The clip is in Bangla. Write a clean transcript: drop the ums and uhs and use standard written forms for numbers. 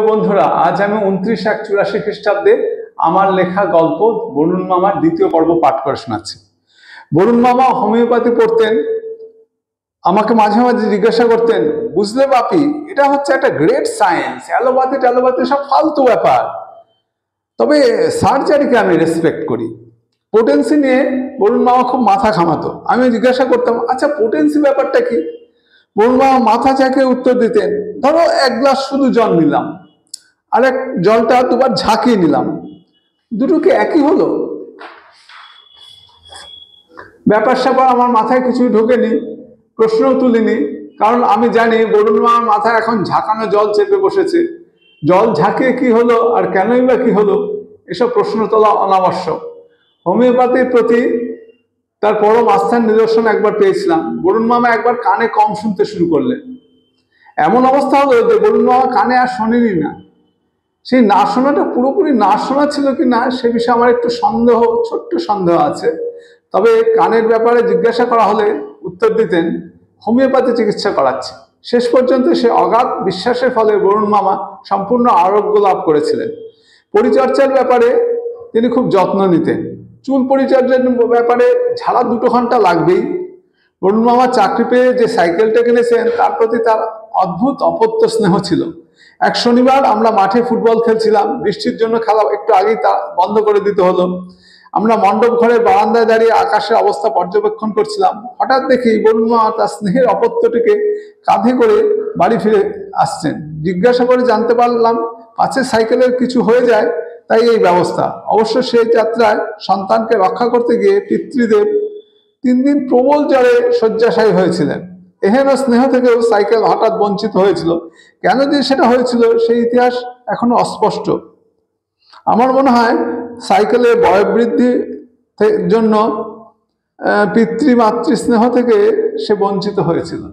বন্ধুরা, আজ আমি 29/1/84 খ্রিস্টাব্দে আমার লেখা গল্প বরুণ মামার দ্বিতীয় পর্ব পাঠ করে শোনাচ্ছি। বরুণ মামা হোমিওপ্যাথি পড়তেন। আমাকে মাঝে মাঝে জিজ্ঞাসা করতেন, বুঝলে বাপি, এটা হচ্ছে একটা গ্রেট সায়েন্স, অ্যালোপ্যাথি সব ফালতু ব্যাপার, তবে সার্জারিকে আমি রেসপেক্ট করি। পোটেন্সি নিয়ে বরুণ মামা খুব মাথা ঘামাতো। আমি জিজ্ঞাসা করতাম, আচ্ছা পোটেন্সি ব্যাপারটা কি? বরুণ মামা মাথা ঝাঁকে উত্তর দিতেন, ধরো 1 গ্লাস শুধু জল নিলাম, আর এক জলটা দুবার ঝাঁকিয়ে নিলাম, দুটো কি একই হলো? ব্যাপার স্যাপার আমার মাথায় কিছুই ঢোকেনি, প্রশ্নও তুলিনি, কারণ আমি জানি বরুণ মামার মাথায় এখন ঝাঁকানো জল চেপে বসেছে। জল ঝাঁকিয়ে কি হলো আর কেনই বা কি হলো, এসব প্রশ্ন তোলা অনাবশ্যক। হোমিওপ্যাথির প্রতি তার পরম আস্থার নিদর্শন একবার পেয়েছিলাম। বরুণ মামা একবার কানে কম শুনতে শুরু করলেন। এমন অবস্থা হলো যে বরুণ মামা কানে আর শোনেনি না। সেই না শোনাটা পুরোপুরি না শোনা ছিল কি না সে বিষয়ে আমার একটু ছোট্ট সন্দেহ আছে। তবে কানের ব্যাপারে জিজ্ঞাসা করা হলে উত্তর দিতেন, হোমিওপ্যাথি চিকিৎসা করাচ্ছে। শেষ পর্যন্ত সে অগাধ বিশ্বাসের ফলে বরুণ মামা সম্পূর্ণ আরোগ্য লাভ করেছিলেন। পরিচর্যার ব্যাপারে তিনি খুব যত্ন নিতেন। চুল পরিচর্যার ব্যাপারে ঝাড়া 2 ঘন্টা লাগবেই। বরুণ মামা চাকরি পেয়ে যে সাইকেলটা কিনেছেন তার প্রতি তার অদ্ভুত অপত্য স্নেহ ছিল। এক শনিবার আমরা মাঠে ফুটবল খেলছিলাম। বৃষ্টির জন্য খেলা একটু আগেই তা বন্ধ করে দিতে হলো। আমরা মণ্ডপ ঘরের বারান্দায় দাঁড়িয়ে আকাশের অবস্থা পর্যবেক্ষণ করছিলাম। হঠাৎ দেখি বরুণ মামা তার স্নেহের অপত্যটিকে কাঁধে করে বাড়ি ফিরে আসছেন। জিজ্ঞাসা করে জানতে পারলাম, পাছে সাইকেলের কিছু হয়ে যায় তাই এই ব্যবস্থা। অবশ্য সেই যাত্রায় সন্তানকে রক্ষা করতে গিয়ে পিতৃদেব 3 দিন প্রবল জ্বরে শয্যাশায়ী হয়েছিলেন। এহেন স্নেহ থেকেও সাইকেল হঠাৎ বঞ্চিত হয়েছিল। কেন যে সেটা হয়েছিল সেই ইতিহাস এখনো অস্পষ্ট। আমার মনে হয় সাইকেলের বয়োবৃদ্ধির জন্য পিতৃমাতৃ স্নেহ থেকে সে বঞ্চিত হয়েছিল।